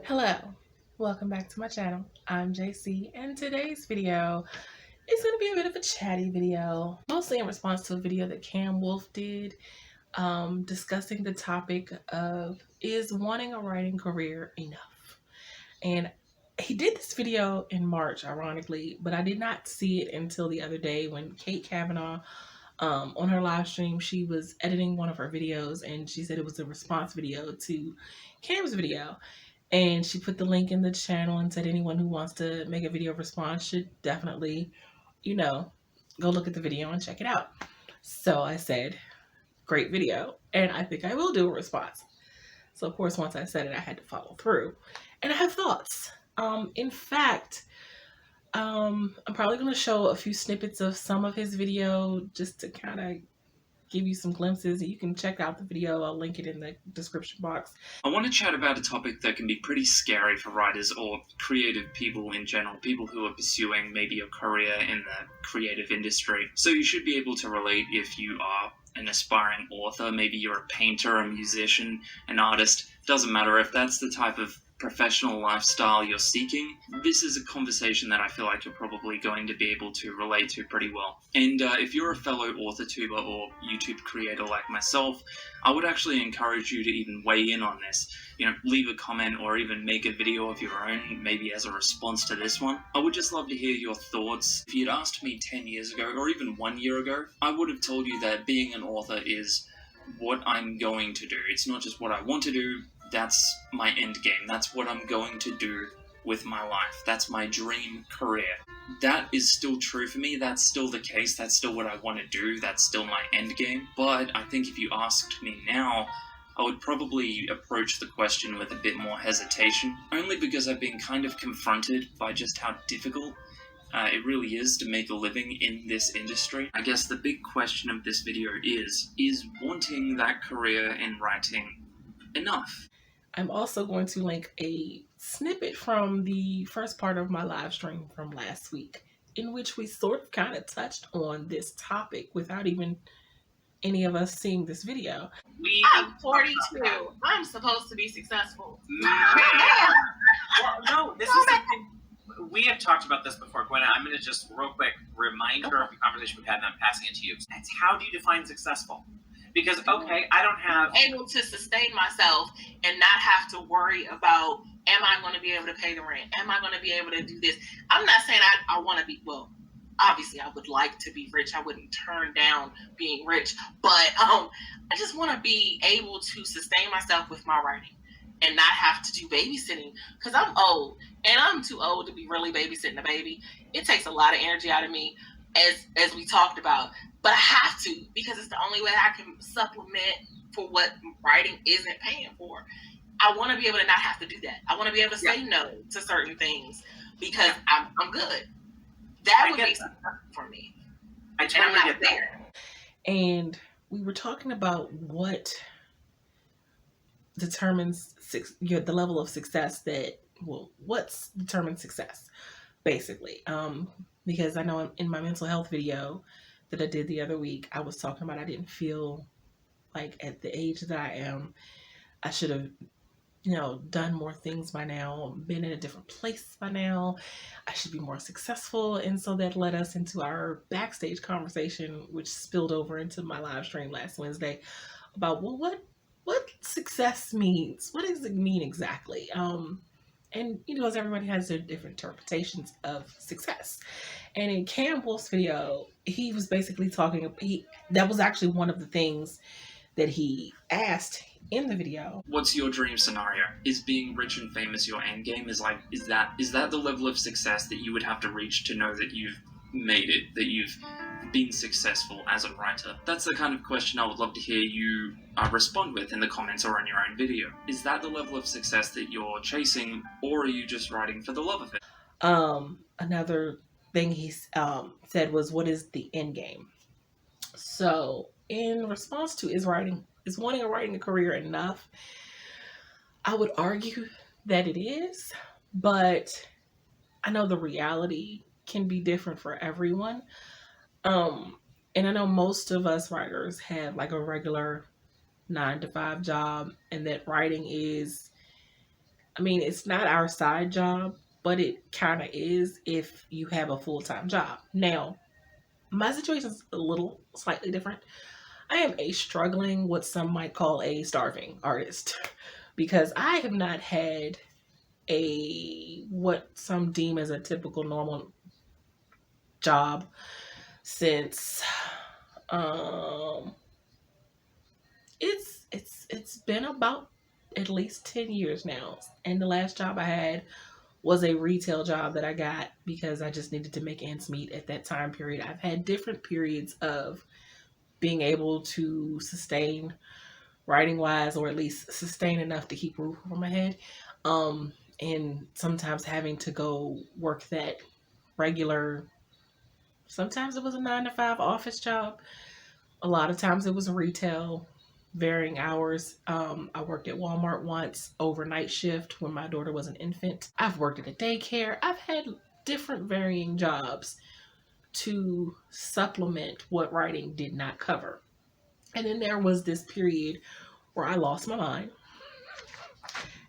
Hello, welcome back to my channel. I'm JC, and today's video is going to be a bit of a chatty video, mostly in response to a video that Cam Wolfe did discussing the topic of, is wanting a writing career enough? And he did this video in March, ironically, but I did not see it until the other day when Kate Kavanaugh, on her live stream, she was editing one of her videos and she said it was a response video to Cam's video. And she put the link in the channel and said anyone who wants to make a video response should definitely, go look at the video and check it out. So I said, great video. And I think I will do a response. So of course, once I said it, I had to follow through. And I have thoughts. In fact, I'm probably going to show a few snippets of some of his video just to kind of give you some glimpses. You can check out the video. I'll link it in the description box. I want to chat about a topic that can be pretty scary for writers or creative people in general, people who are pursuing maybe a career in the creative industry. So you should be able to relate if you are an aspiring author, maybe you're a painter, a musician, an artist. Doesn't matter if that's the type of professional lifestyle you're seeking. This is a conversation that I feel like you're probably going to be able to relate to pretty well. And if you're a fellow AuthorTuber or YouTube creator like myself, I would actually encourage you to even weigh in on this. Leave a comment or even make a video of your own, maybe as a response to this one. I would just love to hear your thoughts. If you'd asked me 10 years ago or even 1 year ago, I would have told you that being an author is what I'm going to do. It's not just what I want to do. That's my end game. That's what I'm going to do with my life. That's my dream career. That is still true for me. That's still the case. That's still what I want to do. That's still my end game. But I think if you asked me now, I would probably approach the question with a bit more hesitation, only because I've been kind of confronted by just how difficult it really is to make a living in this industry. I guess the big question of this video is wanting that career in writing enough? I'm also going to link a snippet from the first part of my live stream from last week, in which we sort of kind of touched on this topic without even any of us seeing this video. I'm 42. I'm supposed to be successful. Well, no, this is something we have talked about this before, Gwen. I'm going to just real quick remind her of the conversation we've had, and I'm passing it to you. It's how do you define successful? Because, okay, I don't have... able to sustain myself and not have to worry about, am I going to be able to pay the rent? Am I going to be able to do this? I'm not saying I want to be, well, obviously I would like to be rich. I wouldn't turn down being rich. But I just want to be able to sustain myself with my writing and not have to do babysitting. Because I'm old, and I'm too old to be really babysitting a baby. It takes a lot of energy out of me, as we talked about. But I have to, because it's the only way I can supplement for what writing isn't paying for. I want to be able to not have to do that. I want to be able to say no to certain things because I'm good. That would be something for me. I totally and I'm not get that. there. And we were talking about what determines the level of success what's determines success, basically. Because I know in my mental health video that I did the other week, I was talking about I didn't feel like at the age that I am, I should have, done more things by now, been in a different place by now. I should be more successful. And so that led us into our backstage conversation, which spilled over into my live stream last Wednesday about, well, what success means. What does it mean exactly? And, as everybody has their different interpretations of success. And in Cam Wolfe's video, he was basically that was actually one of the things that he asked in the video. What's your dream scenario? Is being rich and famous your end game? Is that the level of success that you would have to reach to know that you've made it, that you've been successful as a writer? That's the kind of question I would love to hear you respond with in the comments or in your own video. Is that the level of success that you're chasing, or are you just writing for the love of it? Another thing he said was, what is the end game? So in response to is wanting a writing career enough, I would argue that it is, but I know the reality can be different for everyone. And I know most of us writers have like a regular 9-to-5 job, and that writing is I mean, it's not our side job, but it kind of is if you have a full-time job. Now, my situation is a little slightly different. I am a struggling, what some might call a starving artist, because I have not had what some deem as a typical normal job since it's been about at least 10 years now. And the last job I had was a retail job that I got because I just needed to make ends meet at that time period. I've had different periods of being able to sustain writing wise, or at least sustain enough to keep a roof over my head. And sometimes having to go work that regular, sometimes it was a 9 to 5 office job. A lot of times it was retail, varying hours. I worked at Walmart once, overnight shift when my daughter was an infant. I've worked at a daycare. I've had different varying jobs to supplement what writing did not cover. And then there was this period where I lost my mind.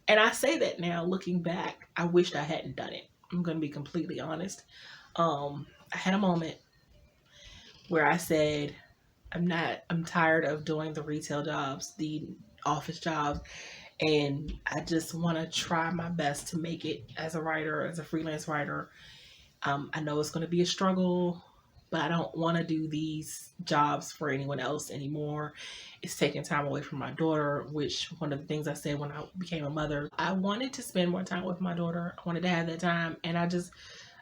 And I say that now, looking back, I wished I hadn't done it. I'm going to be completely honest. I had a moment where I said, I'm tired of doing the retail jobs, the office jobs, and I just want to try my best to make it as a writer, as a freelance writer. I know it's going to be a struggle, but I don't want to do these jobs for anyone else anymore. It's taking time away from my daughter, which one of the things I said when I became a mother, I wanted to spend more time with my daughter. I wanted to have that time, and I was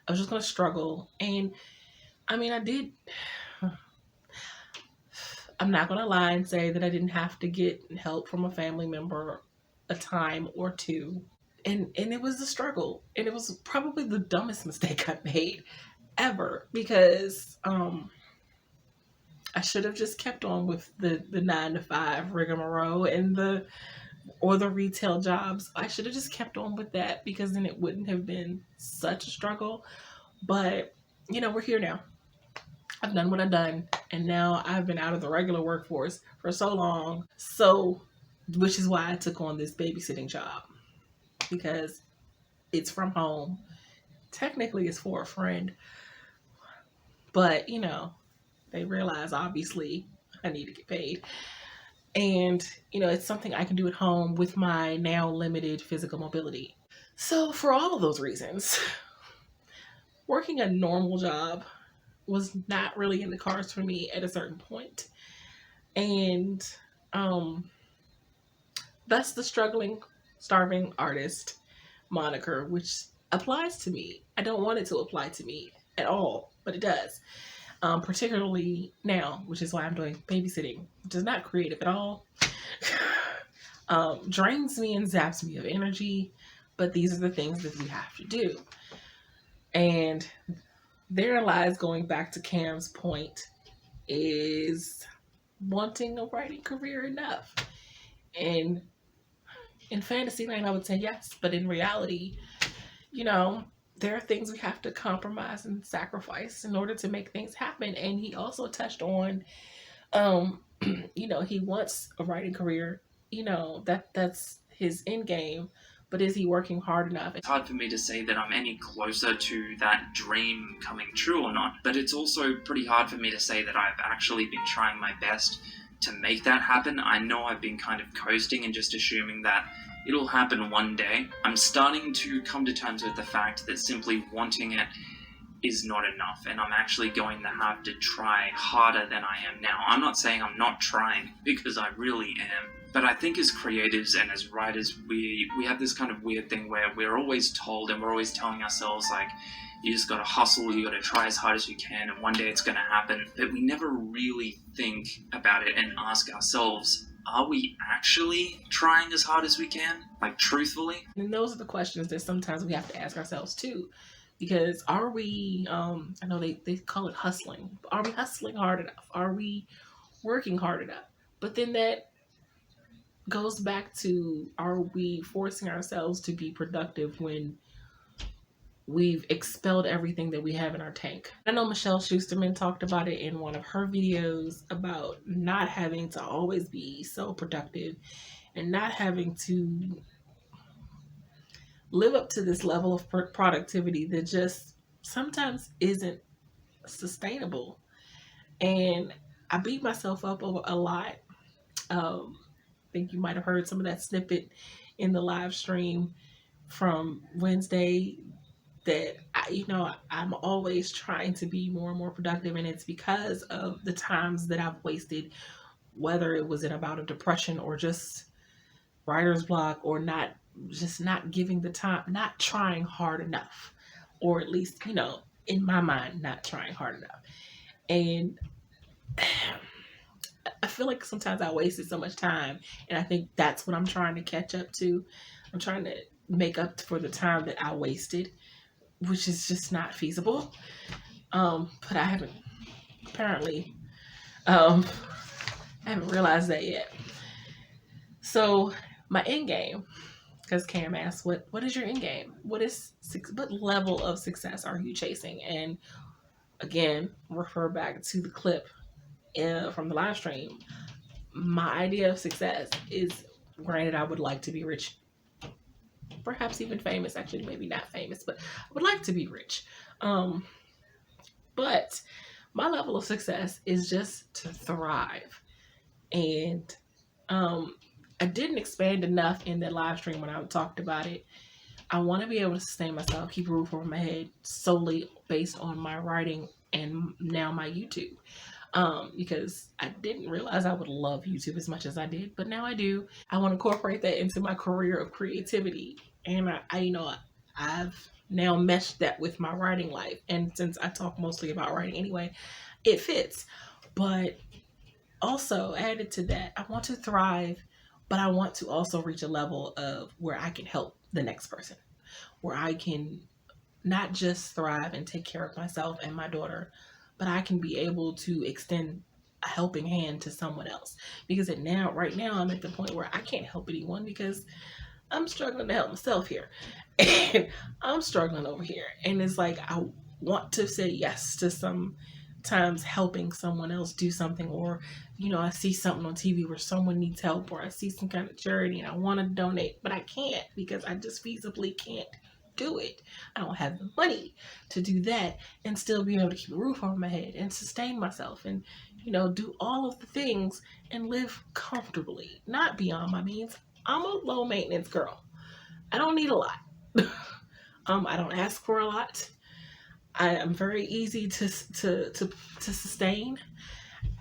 just going to struggle. And I mean, I did. I'm not going to lie and say that I didn't have to get help from a family member a time or two. And it was a struggle. And it was probably the dumbest mistake I made ever, because I should have just kept on with the 9 to 5 rigmarole and the retail jobs. I should have just kept on with that, because then it wouldn't have been such a struggle. But, we're here now. I've done what I've done, and now I've been out of the regular workforce for so long. So, which is why I took on this babysitting job, because it's from home. Technically, it's for a friend, but they realize obviously I need to get paid. And, it's something I can do at home with my now limited physical mobility. So, for all of those reasons, working a normal job was not really in the cards for me at a certain point. And that's the struggling, starving artist moniker, which applies to me. I don't want it to apply to me at all, but it does. Particularly now, which is why I'm doing babysitting, which is not creative at all. Drains me and zaps me of energy, but these are the things that we have to do. And there lies, going back to Cam's point, is wanting a writing career enough. And in fantasy land, I would say yes, but in reality, there are things we have to compromise and sacrifice in order to make things happen. And he also touched on, he wants a writing career, that's his end game. But is he working hard enough? It's hard for me to say that I'm any closer to that dream coming true or not, but it's also pretty hard for me to say that I've actually been trying my best to make that happen. I know I've been kind of coasting and just assuming that it'll happen one day. I'm starting to come to terms with the fact that simply wanting it is not enough, and I'm actually going to have to try harder than I am now. I'm not saying I'm not trying, because I really am. But I think as creatives and as writers, we have this kind of weird thing where we're always told, and we're always telling ourselves, like, you just gotta hustle, you gotta try as hard as you can, and one day it's gonna happen. But we never really think about it and ask ourselves, are we actually trying as hard as we can? Like, truthfully? And those are the questions that sometimes we have to ask ourselves too. Because are we, I know they call it hustling. Are we hustling hard enough? Are we working hard enough? But then that goes back to, are we forcing ourselves to be productive when we've expelled everything that we have in our tank? I know Michelle Schusterman talked about it in one of her videos about not having to always be so productive and not having to live up to this level of productivity that just sometimes isn't sustainable. And I beat myself up over a lot. I think you might have heard some of that snippet in the live stream from Wednesday that I'm always trying to be more and more productive, and it's because of the times that I've wasted, whether it was in about a depression or just writer's block, or not giving the time, not trying hard enough, or at least in my mind not trying hard enough. And I feel like sometimes I wasted so much time, and I think that's what I'm trying to catch up to. I'm trying to make up for the time that I wasted, which is just not feasible. But I haven't apparently I haven't realized that yet. So my end game, because Cam asked, what is your end game? What level of success are you chasing? And again, refer back to the clip from the live stream. My idea of success is, granted, I would like to be rich, perhaps even famous. Actually, maybe not famous, but I would like to be rich. But my level of success is just to thrive. And I didn't expand enough in that live stream when I talked about it. I want to be able to sustain myself, keep a roof over my head solely based on my writing and now my YouTube. Because I didn't realize I would love YouTube as much as I did, but now I do. I want to incorporate that into my career of creativity. And I've now meshed that with my writing life. And since I talk mostly about writing anyway, it fits. But also added to that, I want to thrive, but I want to also reach a level of where I can help the next person, where I can not just thrive and take care of myself and my daughter, but I can be able to extend a helping hand to someone else. Because right now, I'm at the point where I can't help anyone because I'm struggling to help myself here. And I'm struggling over here. And it's like, I want to say yes to sometimes helping someone else do something, or, I see something on TV where someone needs help, or I see some kind of charity and I want to donate, but I can't because I just feasibly can't do it. I don't have the money to do that and still be able to keep a roof over my head and sustain myself and, do all of the things and live comfortably, not beyond my means. I'm a low maintenance girl. I don't need a lot. I don't ask for a lot. I am very easy to sustain,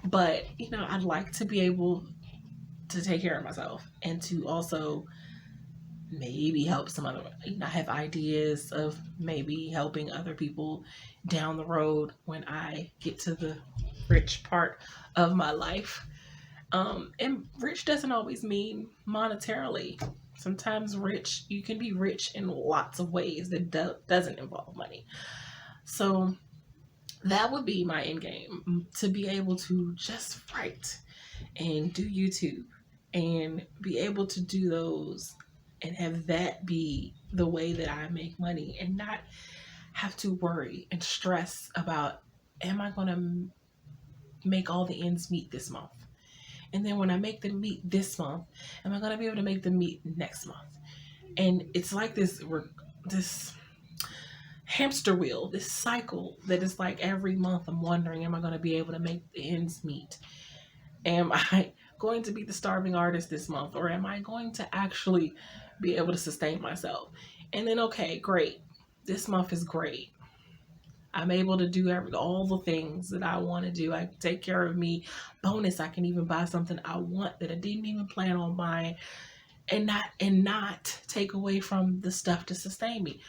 but I'd like to be able to take care of myself and to also maybe help some other. I have ideas of maybe helping other people down the road when I get to the rich part of my life. And rich doesn't always mean monetarily. Sometimes you can be rich in lots of ways that doesn't involve money. So that would be my end game, to be able to just write and do YouTube and be able to do those and have that be the way that I make money and not have to worry and stress about, am I going to make all the ends meet this month? And then when I make them meet this month, am I going to be able to make them meet next month? And it's like this hamster wheel, this cycle that is like every month I'm wondering, am I going to be able to make the ends meet? Am I going to be the starving artist this month, or am I going to actually be able to sustain myself? And then, okay, great. This month is great. I'm able to do all the things that I want to do. I can take care of me. Bonus, I can even buy something I want that I didn't even plan on buying, and not take away from the stuff to sustain me.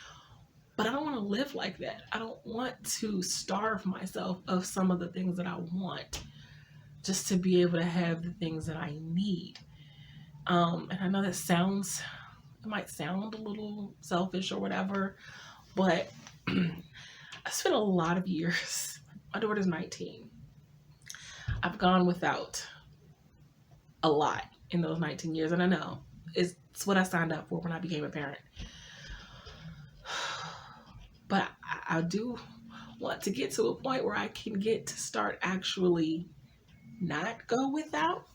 But I don't want to live like that. I don't want to starve myself of some of the things that I want just to be able to have the things that I need. And I know that it might sound a little selfish or whatever, but I spent a lot of years. My daughter's 19. I've gone without a lot in those 19 years, and I know it's what I signed up for when I became a parent. But I do want to get to a point where I can get to start actually not go without.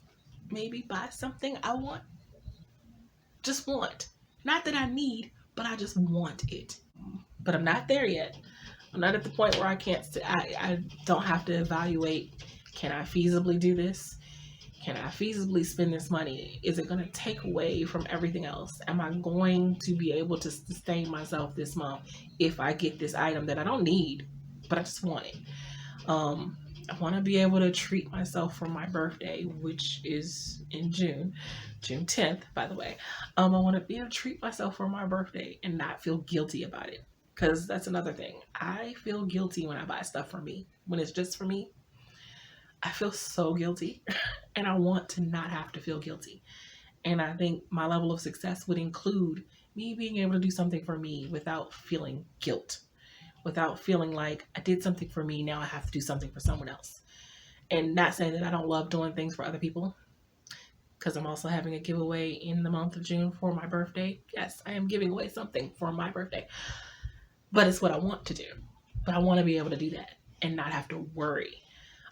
Maybe buy something I want. Just want. Not that I need, but I just want it. But I'm not there yet. I'm not at the point where I don't have to evaluate, can I feasibly do this? Can I feasibly spend this money? Is it going to take away from everything else? Am I going to be able to sustain myself this month if I get this item that I don't need, but I just want it? I want to be able to treat myself for my birthday, which is in June 10th, by the way. I want to be able to treat myself for my birthday and not feel guilty about it. Because that's another thing. I feel guilty when I buy stuff for me. When it's just for me, I feel so guilty. And I want to not have to feel guilty. And I think my level of success would include me being able to do something for me without feeling guilt, without feeling like I did something for me, now I have to do something for someone else. And not saying that I don't love doing things for other people, because I'm also having a giveaway in the month of June for my birthday. Yes, I am giving away something for my birthday, but it's what I want to do. But I want to be able to do that and not have to worry.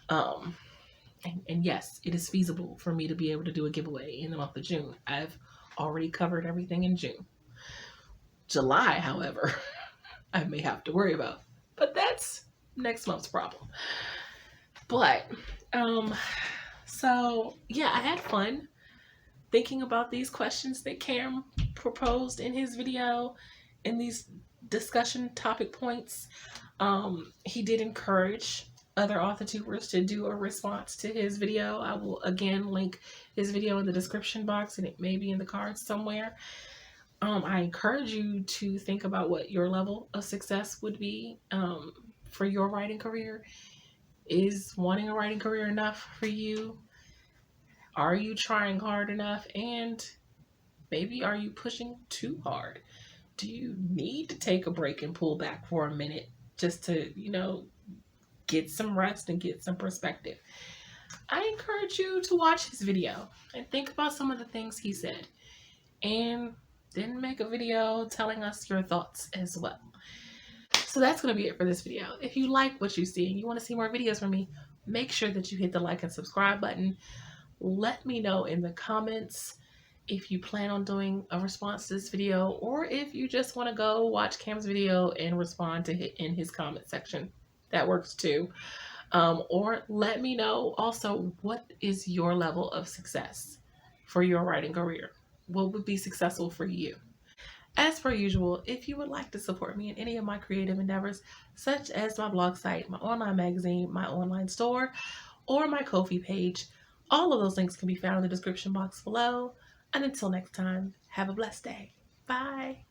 And yes, it is feasible for me to be able to do a giveaway in the month of June. I've already covered everything in June. July, however, I may have to worry about. But that's next month's problem. But, so yeah, I had fun thinking about these questions that Cam proposed in his video, in these discussion topic points. He did encourage other AuthorTubers to do a response to his video. I will again link his video in the description box, and it may be in the cards somewhere. I encourage you to think about what your level of success would be for your writing career. Is wanting a writing career enough for you? Are you trying hard enough? And maybe are you pushing too hard? Do you need to take a break and pull back for a minute just to, get some rest and get some perspective? I encourage you to watch his video and think about some of the things he said, and then make a video telling us your thoughts as well. So that's going to be it for this video. If you like what you see and you want to see more videos from me, make sure that you hit the like and subscribe button. Let me know in the comments if you plan on doing a response to this video, or if you just want to go watch Cam's video and respond to it in his comment section. That works too. Or let me know also, what is your level of success for your writing career? What would be successful for you? As per usual, if you would like to support me in any of my creative endeavors, such as my blog site, my online magazine, my online store, or my Ko-fi page, all of those links can be found in the description box below. And until next time, have a blessed day. Bye.